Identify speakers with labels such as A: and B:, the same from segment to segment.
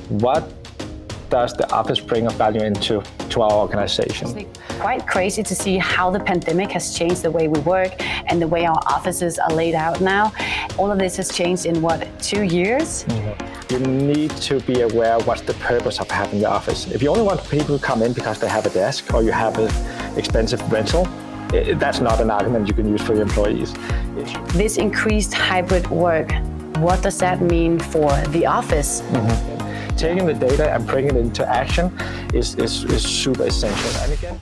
A: what does the office bring of value into our organization?
B: It's quite crazy to see how the pandemic has changed the way we work and the way our offices are laid out now. All of this has changed in 2 years?
A: You need to be aware what's the purpose of having the office. If you only want people to come in because they have a desk or you have an expensive rental, that's not an argument you can use for your employees.
B: This increased hybrid work, what does that mean for the office?
A: Taking the data and bringing it into action is super essential. And again,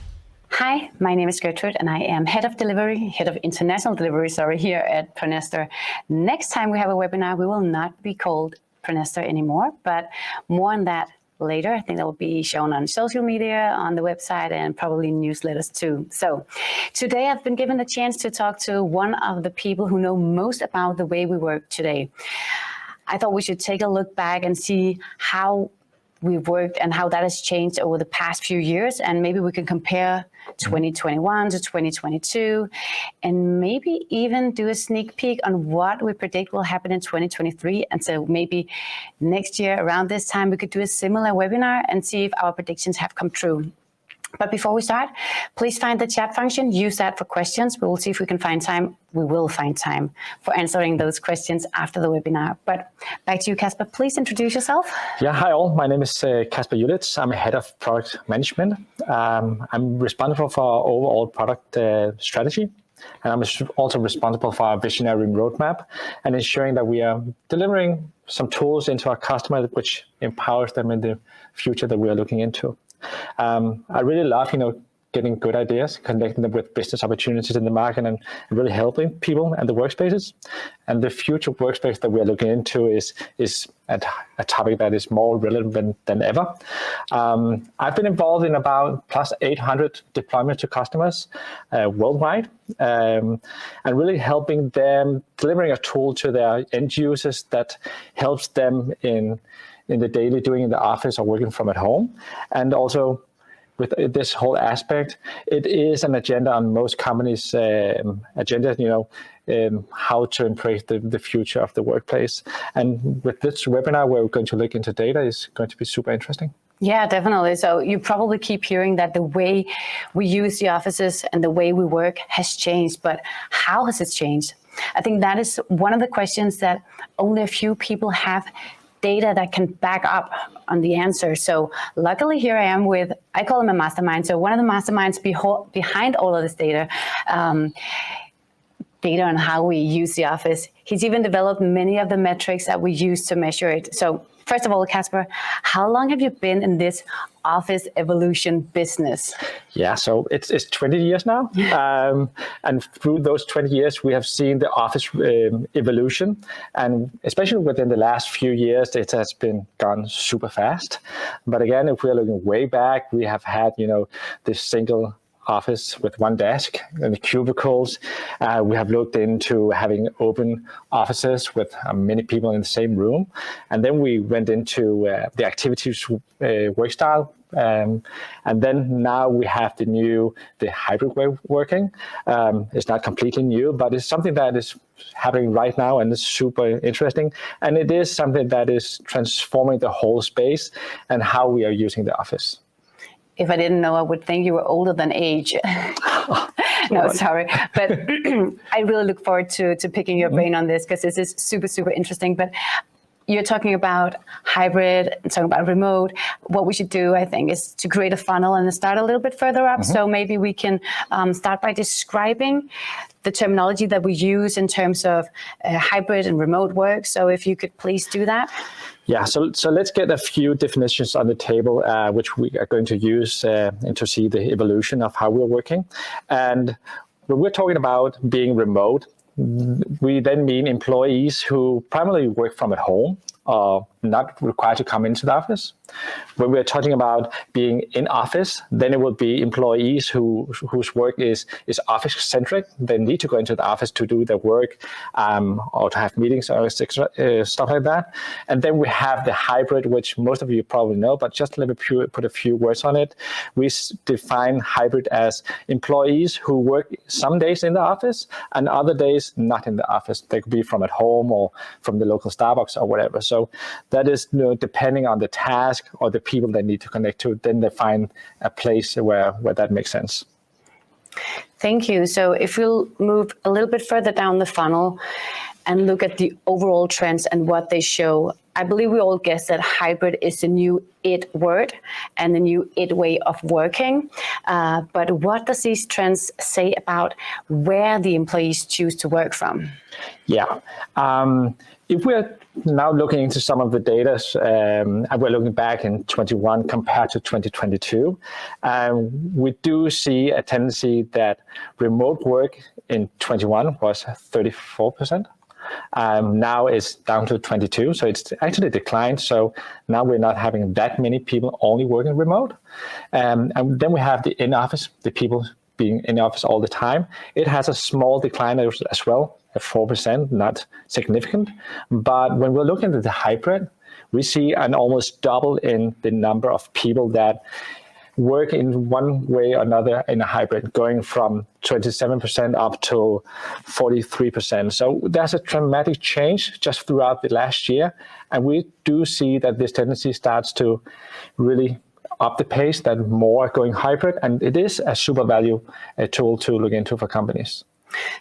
B: hi, my name is Gertrud and I am Head of International Delivery, here at Pronester. Next time we have a webinar, we will not be called Pronester anymore, but more on that later. I think that will be shown on social media, on the website, and probably newsletters too. So today I've been given the chance to talk to one of the people who know most about the way we work today. I thought we should take a look back and see how we've worked and how that has changed over the past few years. And maybe we can compare 2021 to 2022 and maybe even do a sneak peek on what we predict will happen in 2023. And so maybe next year around this time, we could do a similar webinar and see if our predictions have come true. But before we start, please find the chat function, use that for questions. We will see if we can find time. We will find time for answering those questions after the webinar. But back to you, Kasper. Please introduce yourself.
A: Yeah, hi all. My name is Kasper Ullits. I'm a head of product management. I'm responsible for our overall product strategy. And I'm also responsible for our visionary roadmap and ensuring that we are delivering some tools into our customers, which empowers them in the future that we are looking into. I really love, getting good ideas, connecting them with business opportunities in the market, and really helping people and the workspaces. And the future workspace that we are looking into is a topic that is more relevant than ever. I've been involved in about plus 800 deployments to customers worldwide, and really helping them, delivering a tool to their end users that helps them in the daily doing in the office or working from at home. And also with this whole aspect, it is an agenda on most companies' agenda, how to embrace the future of the workplace. And with this webinar, where we're going to look into data, is going to be super interesting.
B: Yeah, definitely. So you probably keep hearing that the way we use the offices and the way we work has changed, but how has it changed? I think that is one of the questions that only a few people have data that can back up on the answer. So luckily here I am with, I call him a mastermind. So one of the masterminds behind all of this data on how we use the office. He's even developed many of the metrics that we use to measure it. So first of all, Kasper, how long have you been in this office evolution business?
A: Yeah, so it's 20 years now. And through those 20 years, we have seen the office evolution. And especially within the last few years, it has been gone super fast. But again, if we're looking way back, we have had, this single office with one desk and the cubicles. We have looked into having open offices with many people in the same room. And then we went into the activities work style. And then now we have the hybrid way of working. It's not completely new, but it's something that is happening right now and it's super interesting. And it is something that is transforming the whole space and how we are using the office.
B: If I didn't know, I would think you were older than age. No, sorry. But I really look forward to picking your brain on this because this is super, super interesting. But you're talking about hybrid and talking about remote. What we should do, I think, is to create a funnel and start a little bit further up. So maybe we can start by describing the terminology that we use in terms of hybrid and remote work. So if you could please do that.
A: Yeah, so let's get a few definitions on the table, which we are going to use and to see the evolution of how we're working. And when we're talking about being remote, we then mean employees who primarily work from at home, not required to come into the office. When we're talking about being in office, then it will be employees whose work is office-centric. They need to go into the office to do their work or to have meetings or stuff like that. And then we have the hybrid, which most of you probably know, but just let me put a few words on it. We define hybrid as employees who work some days in the office and other days not in the office. They could be from at home or from the local Starbucks or whatever. So that is, depending on the task or the people they need to connect to, then they find a place where that makes sense.
B: Thank you. So if we'll move a little bit further down the funnel and look at the overall trends and what they show, I believe we all guess that hybrid is the new it word and the new it way of working. But what does these trends say about where the employees choose to work from?
A: Yeah. If we're now looking into some of the data, and we're looking back in 21 compared to 2022, we do see a tendency that remote work in 21 was 34%. Now it's down to 22, so it's actually declined. So now we're not having that many people only working remote. And then we have the in-office, the people being in the office all the time. It has a small decline as well, at 4%, not significant. But when we're looking at the hybrid, we see an almost double in the number of people that work in one way or another in a hybrid, going from 27% up to 43%. So there's a dramatic change just throughout the last year. And we do see that this tendency starts to really up the pace, that more are going hybrid. And it is a super value tool to look into for companies.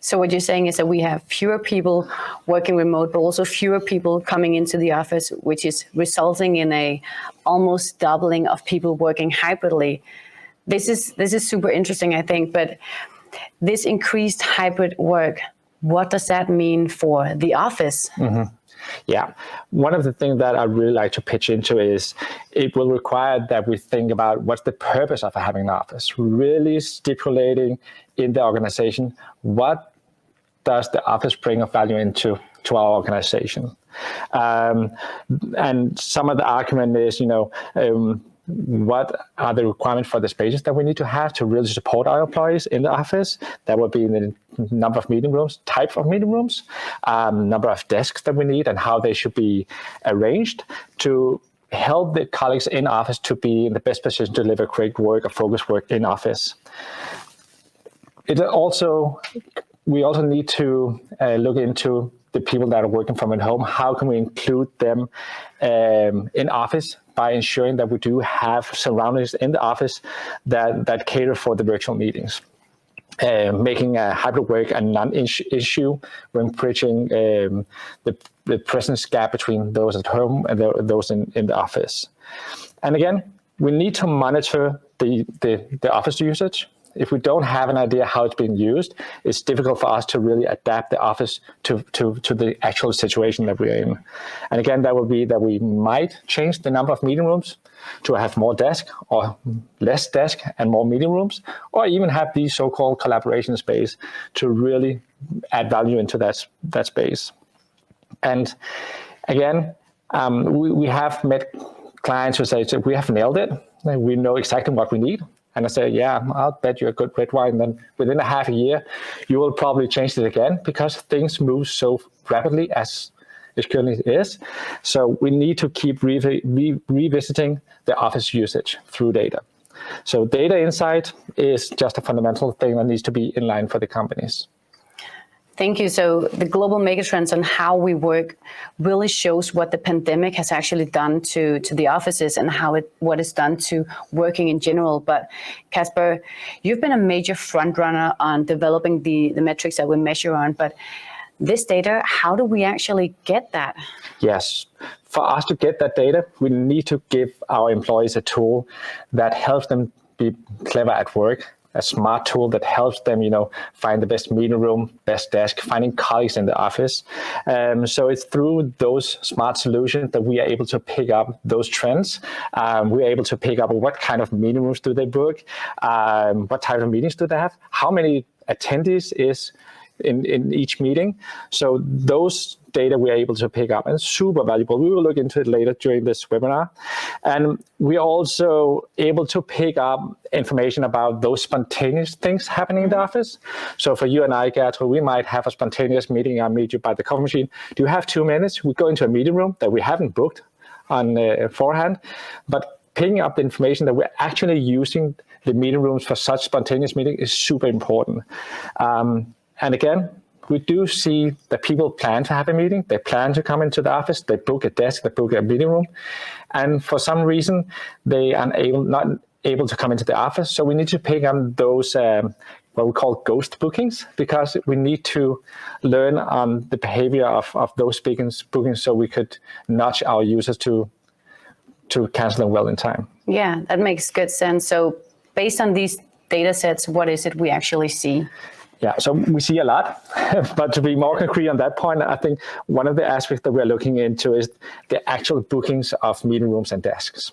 B: So what you're saying is that we have fewer people working remote, but also fewer people coming into the office, which is resulting in a almost doubling of people working hybridly. This is super interesting, I think. But this increased hybrid work, what does that mean for the office?
A: Mm-hmm. Yeah, one of the things that I really like to pitch into is it will require that we think about what's the purpose of having an office, really stipulating in the organization, what does the office bring of value into our organization? And some of the argument is, what are the requirements for the spaces that we need to have to really support our employees in the office? That would be the number of meeting rooms, type of meeting rooms, number of desks that we need, and how they should be arranged to help the colleagues in office to be in the best position to deliver great work or focused work in office. We also need to look into the people that are working from at home. How can we include them in office by ensuring that we do have surroundings in the office that cater for the virtual meetings? Making hybrid work a non-issue when bridging the presence gap between those at home and those in the office. And again, we need to monitor the office usage. If we don't have an idea how it's being used, it's difficult for us to really adapt the office to the actual situation that we're in. And again, that would be that we might change the number of meeting rooms to have more desk or less desk and more meeting rooms, or even have these so-called collaboration space to really add value into that space. And again, we have met clients who say, we have nailed it. We know exactly what we need. And I say, yeah, I'll bet you a good red wine. Then within a half a year, you will probably change it again because things move so rapidly as it currently is. So we need to keep revisiting the office usage through data. So data insight is just a fundamental thing that needs to be in line for the companies.
B: Thank you. So the global megatrends on how we work really shows what the pandemic has actually done to the offices and what it's done to working in general. But Kasper, you've been a major front runner on developing the metrics that we measure on. But this data, how do we actually get that?
A: Yes. For us to get that data, we need to give our employees a tool that helps them be clever at work, a smart tool that helps them, find the best meeting room, best desk, finding colleagues in the office. So it's through those smart solutions that we are able to pick up those trends. We're able to pick up what kind of meeting rooms do they book, what type of meetings do they have, how many attendees is in each meeting. So those data we are able to pick up and super valuable. We will look into it later during this webinar. And we are also able to pick up information about those spontaneous things happening in the office. So for you and I, Gertrud, we might have a spontaneous meeting. I meet you by the coffee machine. Do you have 2 minutes? We go into a meeting room that we haven't booked on forehand, but picking up the information that we're actually using the meeting rooms for such spontaneous meeting is super important. And again, we do see that people plan to have a meeting. They plan to come into the office. They book a desk. They book a meeting room, and for some reason they are not able to come into the office. So we need to pick on those what we call ghost bookings, because we need to learn on the behavior of those bookings, so we could nudge our users to cancel them well in time.
B: Yeah, that makes good sense. So based on these data sets, what is it we actually see?
A: Yeah, so we see a lot, but to be more concrete on that point, I think one of the aspects that we're looking into is the actual bookings of meeting rooms and desks.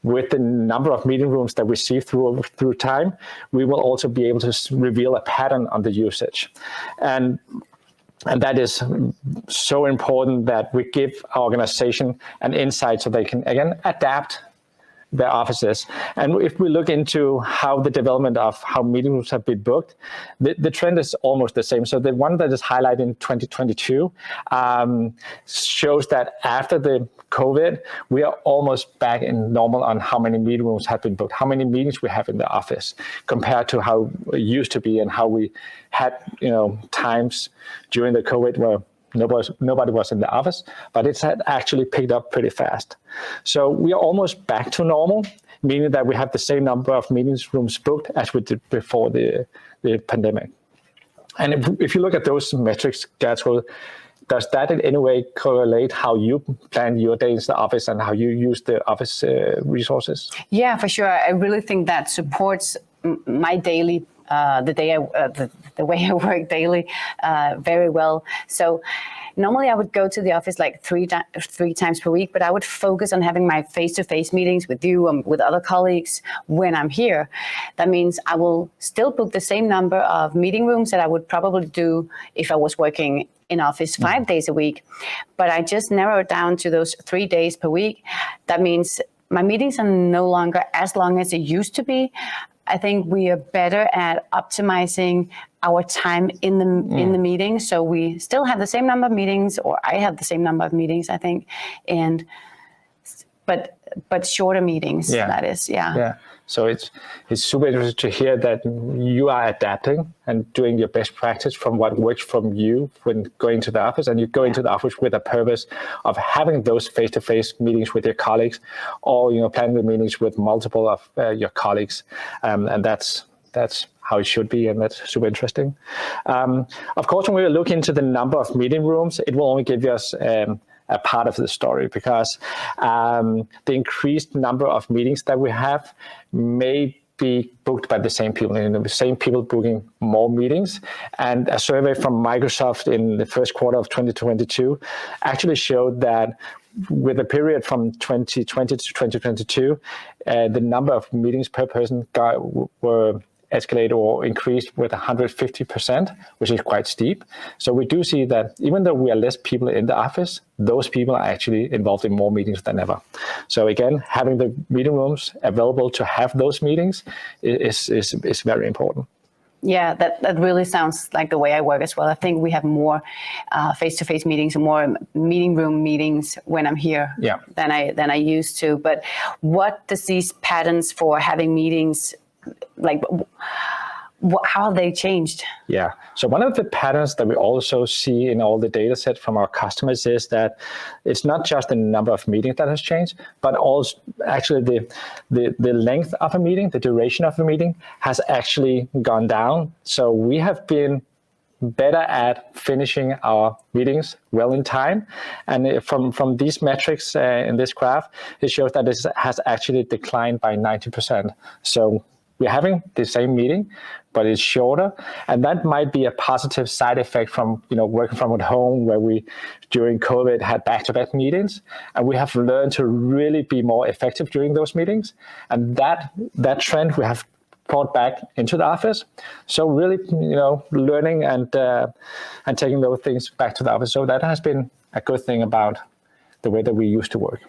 A: With the number of meeting rooms that we see through time, we will also be able to reveal a pattern on the usage. And that is so important that we give our organization an insight so they can, again, adapt their offices. And if we look into how the development of how meeting rooms have been booked, the trend is almost the same. So the one that is highlighted in 2022 shows that after the COVID, we are almost back in normal on how many meeting rooms have been booked, how many meetings we have in the office, compared to how it used to be and how we had, times during the COVID where nobody was in the office, but it's had actually picked up pretty fast. So we are almost back to normal, meaning that we have the same number of meetings rooms booked as we did before the pandemic. And if you look at those metrics, Gertrud, does that in any way correlate how you plan your days in the office and how you use the office resources?
B: Yeah, for sure. I really think that supports my daily the way I work daily very well. So normally I would go to the office like three times per week, but I would focus on having my face-to-face meetings with you and with other colleagues when I'm here. That means I will still book the same number of meeting rooms that I would probably do if I was working in office 5 days a week. But I just narrowed down to those 3 days per week. That means my meetings are no longer as long as they used to be. I think we are better at optimizing our time in the meeting. So we still have the same number of meetings, or I have the same number of meetings, I think, but shorter meetings.
A: Yeah.
B: That is, yeah.
A: Yeah. So it's super interesting to hear that you are adapting and doing your best practice from what works from you when going to the office, and you go into the office with a purpose of having those face-to-face meetings with your colleagues, or planning the meetings with multiple of your colleagues, and that's how it should be, and that's super interesting. Of course, when we look into the number of meeting rooms, it will only give us a part of the story, because the increased number of meetings that we have may be booked by the same people, the same people booking more meetings. And a survey from Microsoft in the first quarter of 2022 actually showed that with a period from 2020 to 2022, the number of meetings per person were escalate or increase with 150%, which is quite steep. So we do see that even though we are less people in the office, those people are actually involved in more meetings than ever. So again, having the meeting rooms available to have those meetings is very important.
B: Yeah, that really sounds like the way I work as well. I think we have more face-to-face meetings and more meeting room meetings when I'm here than I used to. But what does these patterns for having meetings, like, how have they changed? Yeah.
A: So one of the patterns that we also see in all the data set from our customers is that it's not just the number of meetings that has changed, but also actually the length of a meeting, the duration of a meeting has actually gone down. So we have been better at finishing our meetings well in time. And from these metrics in this graph, it shows that this has actually declined by 90%. So we're having the same meeting, but it's shorter, and that might be a positive side effect from working from at home, where we during COVID had back-to-back meetings, and we have learned to really be more effective during those meetings, and that trend we have brought back into the office. So really, learning and taking those things back to the office. So that has been a good thing about the way that we used to work.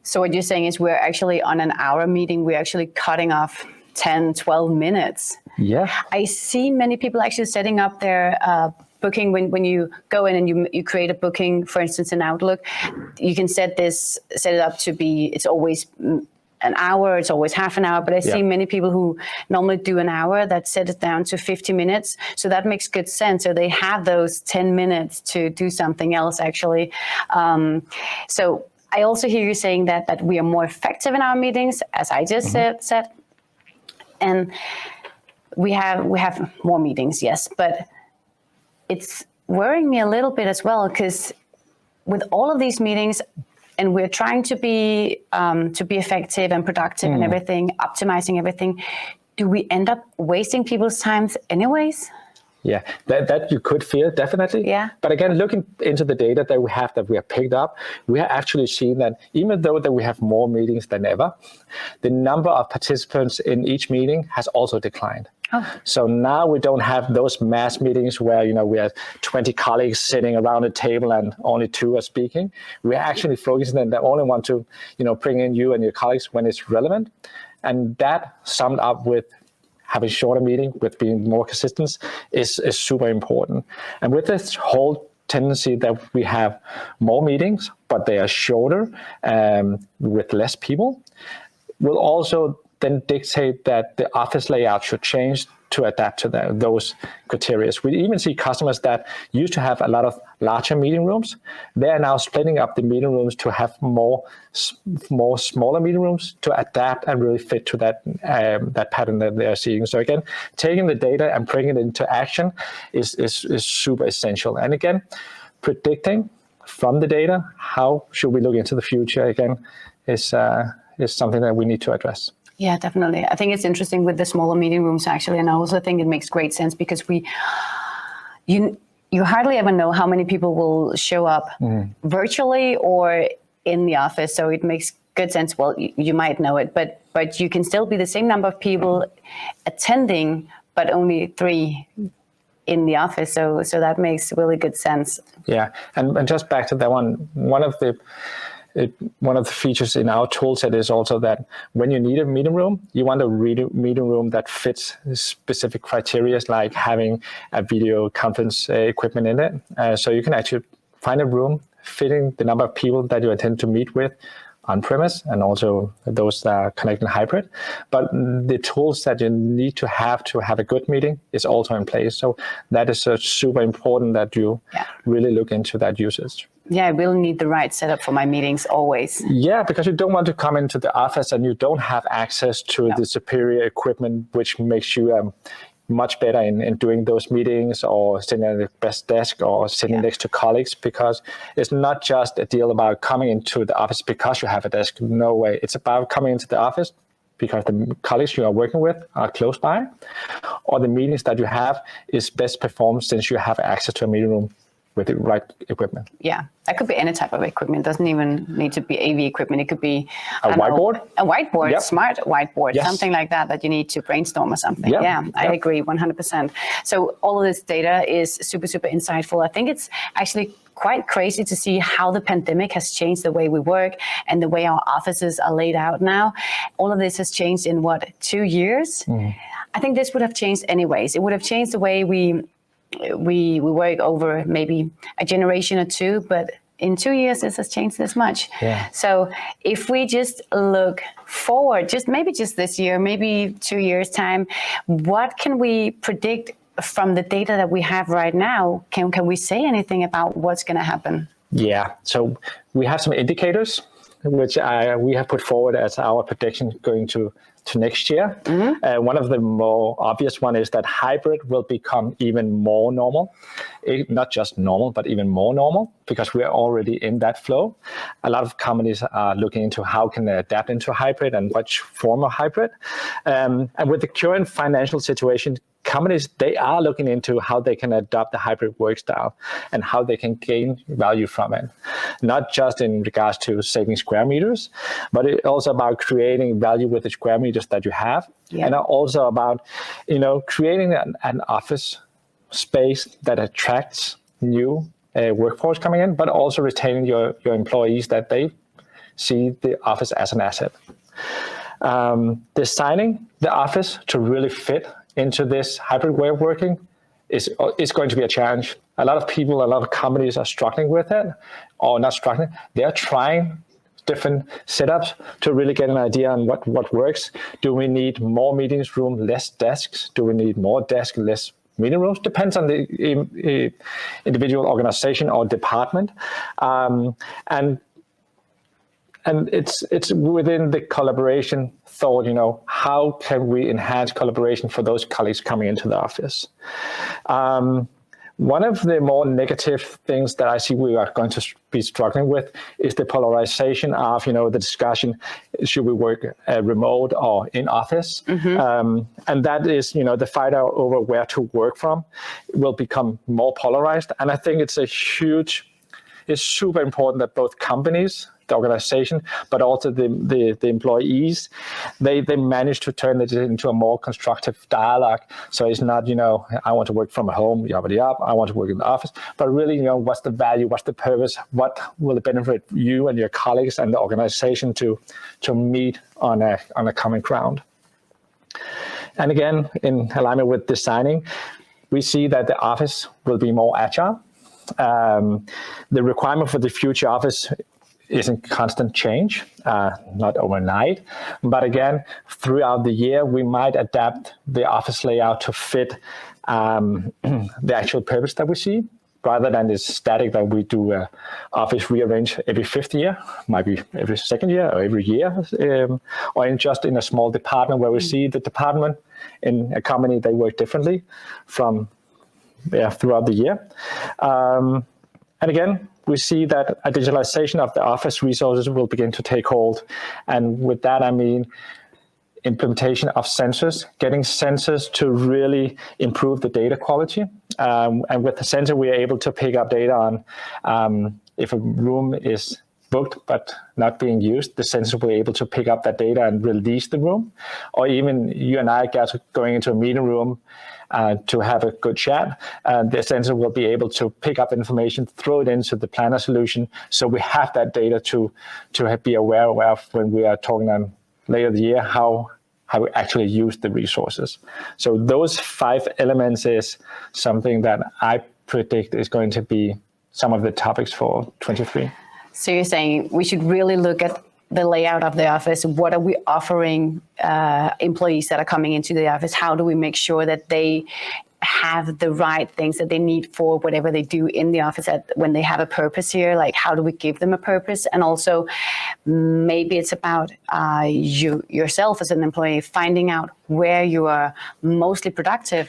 B: So what you're saying is we're actually on an hour meeting, we're actually cutting off 10, 12 minutes.
A: Yeah.
B: I see many people actually setting up their booking when you go in and you create a booking, for instance, in Outlook. You can set it up to be, it's always an hour, it's always half an hour, but I see many people who normally do an hour that set it down to 50 minutes. So that makes good sense. So they have those 10 minutes to do something else, actually. So I also hear you saying that we are more effective in our meetings, as I just said. And we have more meetings, yes, but it's worrying me a little bit as well, because with all of these meetings, and we're trying to be effective and productive and everything, optimizing everything, do we end up wasting people's time anyways?
A: Yeah, that you could feel, definitely.
B: Yeah.
A: But again, looking into the data that we have picked up, we have actually seen that even though that we have more meetings than ever, the number of participants in each meeting has also declined.
B: Oh.
A: So now we don't have those mass meetings where, we have 20 colleagues sitting around a table and only 2 are speaking. We're actually focusing on that only want to, bring in you and your colleagues when it's relevant. And that summed up with having shorter meeting, with being more consistent, is super important. And with this whole tendency that we have more meetings, but they are shorter, with less people, will also then dictate that the office layout should change to adapt to those criteria. We even see customers that used to have a lot of larger meeting rooms. They are now splitting up the meeting rooms to have more smaller meeting rooms to adapt and really fit to that pattern that they are seeing. So again, taking the data and bringing it into action is super essential. And again, predicting from the data, how should we look into the future again, is something that we need to address.
B: Yeah, definitely. I think it's interesting with the smaller meeting rooms, actually, and I also think it makes great sense because you hardly ever know how many people will show up virtually or in the office. So it makes good sense. Well, you might know it, but you can still be the same number of people attending, but only 3 in the office. So that makes really good sense.
A: Yeah, and just back to that one of the features in our tool set is also that when you need a meeting room, you want a meeting room that fits specific criteria, like having a video conference equipment in it. So you can actually find a room fitting the number of people that you intend to meet with on-premise, and also those that are connecting hybrid. But the tools that you need to have a good meeting is also in place. So that is super important that you really look into that usage.
B: Yeah, I will need the right setup for my meetings always.
A: Yeah, because you don't want to come into the office and you don't have access to the superior equipment, which makes you much better in doing those meetings, or sitting at the best desk, or sitting next to colleagues, because it's not just a deal about coming into the office because you have a desk. No way. It's about coming into the office because the colleagues you are working with are close by, or the meetings that you have is best performed since you have access to a meeting room with the right equipment.
B: Yeah, that could be any type of equipment. It doesn't even need to be AV equipment. It could be
A: a whiteboard,
B: smart whiteboard, something like that you need to brainstorm or something. Yeah, I agree 100%. So all of this data is super, super insightful. I think it's actually quite crazy to see how the pandemic has changed the way we work and the way our offices are laid out now. All of this has changed in 2 years? I think this would have changed anyways. It would have changed the way we work over maybe a generation or 2, but in 2 years this has changed this much. So if we just look forward, just this year, maybe 2 years time, what can we predict from the data that we have right now? Can we say anything about what's going to happen?
A: Yeah, so we have some indicators which we have put forward as our prediction going to next year. One of the more obvious one is that hybrid will become even more normal. Not just normal, but even more normal, because we are already in that flow. A lot of companies are looking into how can they adapt into hybrid and which form of hybrid. And with the current financial situation, companies, they are looking into how they can adopt the hybrid work style and how they can gain value from it. Not just in regards to saving square meters, but it's also about creating value with the square meters that you have. And also about, creating an office space that attracts new workforce coming in, but also retaining your employees, that they see the office as an asset. Designing the office to really fit into this hybrid way of working is going to be a challenge. A lot of people, a lot of companies are struggling with it, or not struggling. They're trying different setups to really get an idea on what works. Do we need more meetings room, less desks? Do we need more desks, less meeting rooms? Depends on the individual organization or department. And it's within the collaboration thought, how can we enhance collaboration for those colleagues coming into the office? One of the more negative things that I see we are going to be struggling with is the polarization of, the discussion, should we work remote or in office? And that is, the fight over where to work from will become more polarized. And I think it's super important that both companies, the organization, but also the employees, they manage to turn it into a more constructive dialogue. So it's not, I want to work from home, I want to work in the office, but really, what's the value, what's the purpose, what will it benefit you and your colleagues and the organization to meet on a common ground. And again, in alignment with designing, we see that the office will be more agile. The requirement for the future office is in constant change, not overnight. But again, throughout the year, we might adapt the office layout to fit the actual purpose that we see, rather than this static that we do office rearrange every 5th year, might be every 2nd year or every year, or just in a small department where we see the department in a company, they work differently from throughout the year. And again, we see that a digitalization of the office resources will begin to take hold. And with that, I mean implementation of sensors, getting sensors to really improve the data quality. And with the sensor, we are able to pick up data on if a room is booked but not being used, the sensor will be able to pick up that data and release the room. Or even you and I going into a meeting room to have a good chat, the sensor will be able to pick up information, throw it into the planner solution, so we have that data to be aware of when we are talking on later in the year how we actually use the resources. So those 5 elements is something that I predict is going to be some of the topics for 23.
B: So you're saying we should really look at the layout of the office. What are we offering employees that are coming into the office? How do we make sure that they have the right things that they need for whatever they do in the office when they have a purpose here? Like, how do we give them a purpose? And also, maybe it's about you yourself as an employee finding out where you are mostly productive.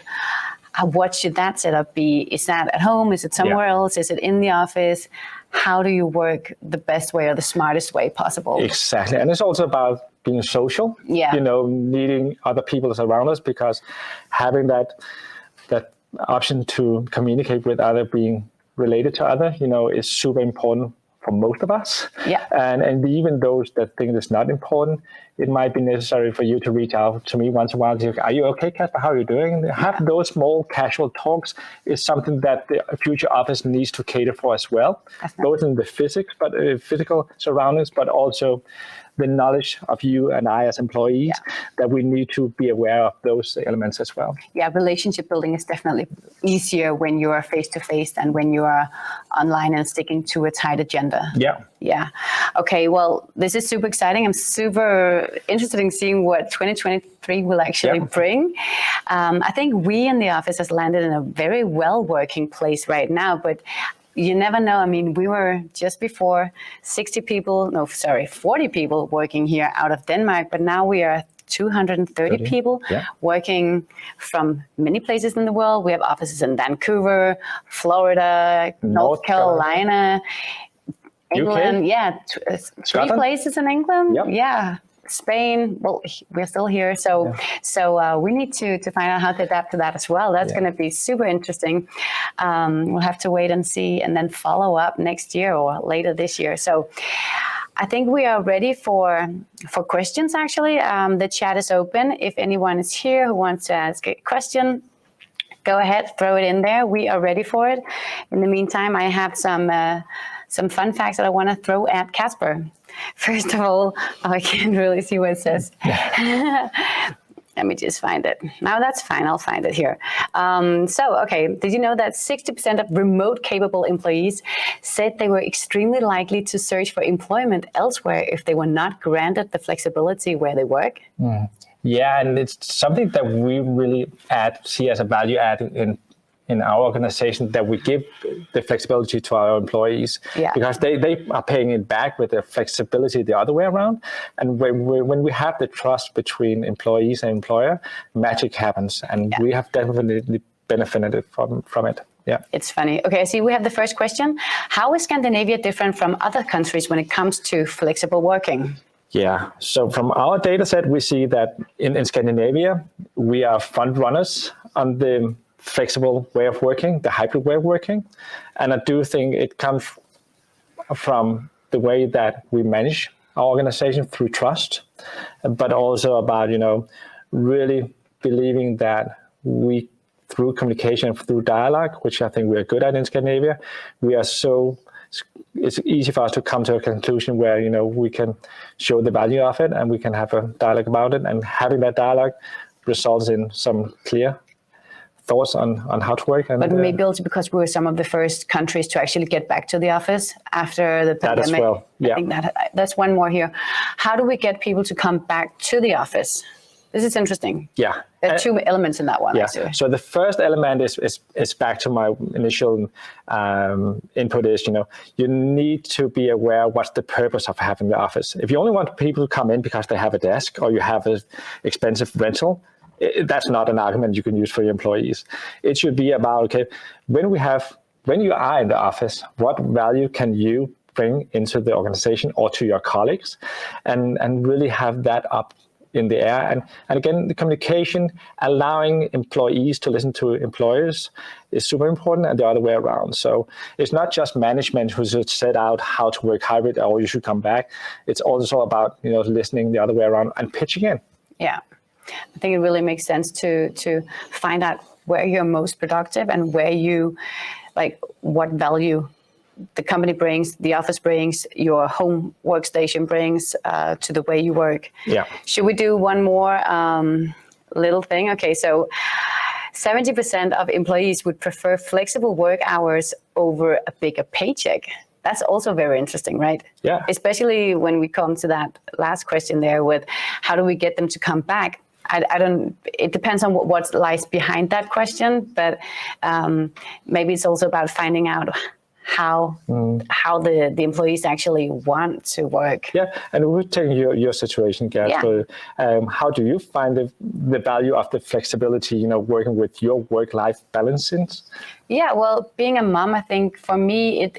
B: What should that setup be? Is that at home? Is it somewhere else? Is it in the office? How do you work the best way or the smartest way possible?
A: Exactly. And it's also about being social, needing other people around us, because having that option to communicate with other, being related to other, is super important for most of us.
B: Yeah.
A: And even those that think it's not important, it might be necessary for you to reach out to me once in a while. Are you okay, Kasper? How are you doing? Have those small casual talks is something that the future office needs to cater for as well, both in the physical surroundings, but also the knowledge of you and I as employees, that we need to be aware of those elements as well. Yeah,
B: relationship building is definitely easier when you are face-to-face than when you are online and sticking to a tight agenda. Yeah. Okay, well, this is super exciting. I'm super interested in seeing what 2023 will actually bring. I think we in the office has landed in a very well-working place right now, but you never know. I mean, we were just before 40 people working here out of Denmark, but now we are 230 people working from many places in the world. We have offices in Vancouver, Florida, North Carolina, England.
A: UK.
B: 3 places in England. Spain. Well, we're still here, so we need to find out how to adapt to that as well. That's going to be super interesting. We'll have to wait and see, and then follow up next year or later this year. So I think we are ready for questions. Actually, the chat is open. If anyone is here who wants to ask a question, go ahead, throw it in there. We are ready for it. In the meantime, I have some fun facts that I want to throw at Kasper. First of all, I can't really see what it says. Let me just find it. Now that's fine. I'll find it here. Okay. Did you know that 60% of remote capable employees said they were extremely likely to search for employment elsewhere if they were not granted the flexibility where they work?
A: Yeah, and it's something that we really see as a value add in our organization, that we give the flexibility to our employees, because they are paying it back with the flexibility the other way around. And when we have the trust between employees and employer, magic happens, and we have definitely benefited from it. Yeah,
B: it's funny. Okay, I see we have the first question. How is Scandinavia different from other countries when it comes to flexible working?
A: Yeah, so from our data set, we see that in Scandinavia, we are front runners on the flexible way of working, the hybrid way of working. And I do think it comes from the way that we manage our organization through trust, but also about, really believing that we, through communication, through dialogue, which I think we're good at in Scandinavia, it's easy for us to come to a conclusion where, we can show the value of it and we can have a dialogue about it. And having that dialogue results in some clear thoughts on how to work.
B: But maybe also because we were some of the first countries to actually get back to the office after the pandemic.
A: That as well, yeah.
B: I think that's one more here. How do we get people to come back to the office? This is interesting.
A: Yeah.
B: There are two elements in that one, actually.
A: So the first element is back to my initial input is, you need to be aware what's the purpose of having the office. If you only want people to come in because they have a desk or you have an expensive rental, that's not an argument you can use for your employees. It should be about, okay, when you are in the office, what value can you bring into the organization or to your colleagues, and really have that up in the air. And again, the communication, allowing employees to listen to employers is super important, and the other way around. So it's not just management who should set out how to work hybrid or you should come back. It's also about, listening the other way around and pitching in.
B: Yeah. I think it really makes sense to find out where you're most productive and where what value the company brings, the office brings, your home workstation brings to the way you work.
A: Yeah.
B: Should we do one more little thing? Okay, so 70% of employees would prefer flexible work hours over a bigger paycheck. That's also very interesting, right?
A: Yeah.
B: Especially when we come to that last question there with how do we get them to come back? It depends on what lies behind that question, but maybe it's also about finding out how the employees actually want to work.
A: Yeah, and we're taking your situation, Gertrud. Yeah. How do you find the value of the flexibility, working with your work-life balances?
B: Yeah, well, being a mom, I think for me,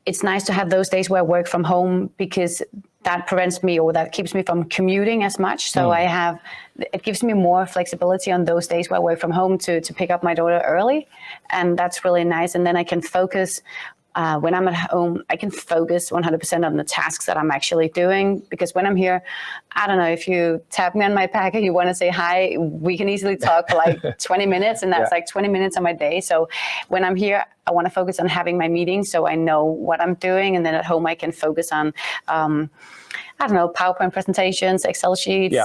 B: it's nice to have those days where I work from home, because that prevents me, or that keeps me from commuting as much. So it gives me more flexibility on those days where I work from home to pick up my daughter early. And that's really nice. And then I can focus, when I'm at home, I can focus 100% on the tasks that I'm actually doing. Because when I'm here, I don't know, if you tap me on my packet, you want to say hi, we can easily talk for like 20 minutes. And that's like 20 minutes of my day. So when I'm here, I want to focus on having my meetings so I know what I'm doing. And then at home, I can focus on, PowerPoint presentations, Excel sheets,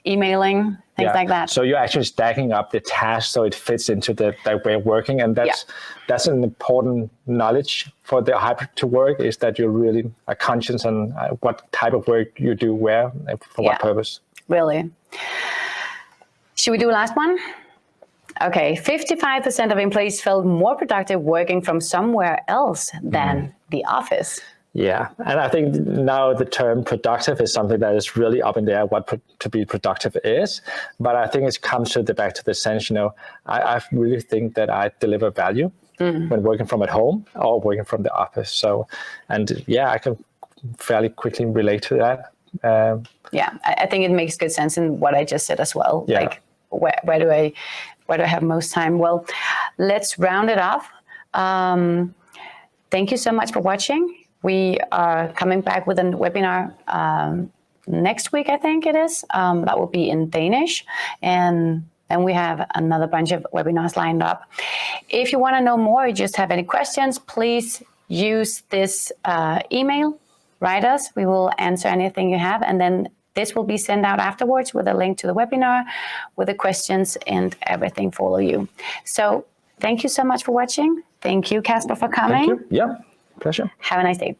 B: emailing, things like that.
A: So you're actually stacking up the tasks so it fits into that way of working. And that's an important knowledge for the hybrid to work, is that you're really conscious on what type of work you do where, for what purpose.
B: Really. Should we do a last one? Okay, 55% of employees felt more productive working from somewhere else than the office.
A: Yeah, and I think now the term productive is something that is really up in the air, what to be productive is. But I think it comes back to the sense, I really think that I deliver value when working from at home or working from the office. So, I can fairly quickly relate to that.
B: I think it makes good sense in what I just said as well.
A: Yeah.
B: Like, where do I have most time? Well, let's round it off. Thank you so much for watching. We are coming back with a webinar next week, I think it is. That will be in Danish. And then we have another bunch of webinars lined up. If you want to know more, or just have any questions, please use this email. Write us. We will answer anything you have. And then This will be sent out afterwards with a link to the webinar, with the questions and everything for all of you. So thank you so much for watching. Thank you, Kasper, for coming.
A: Thank you. Yeah, pleasure.
B: Have a nice day.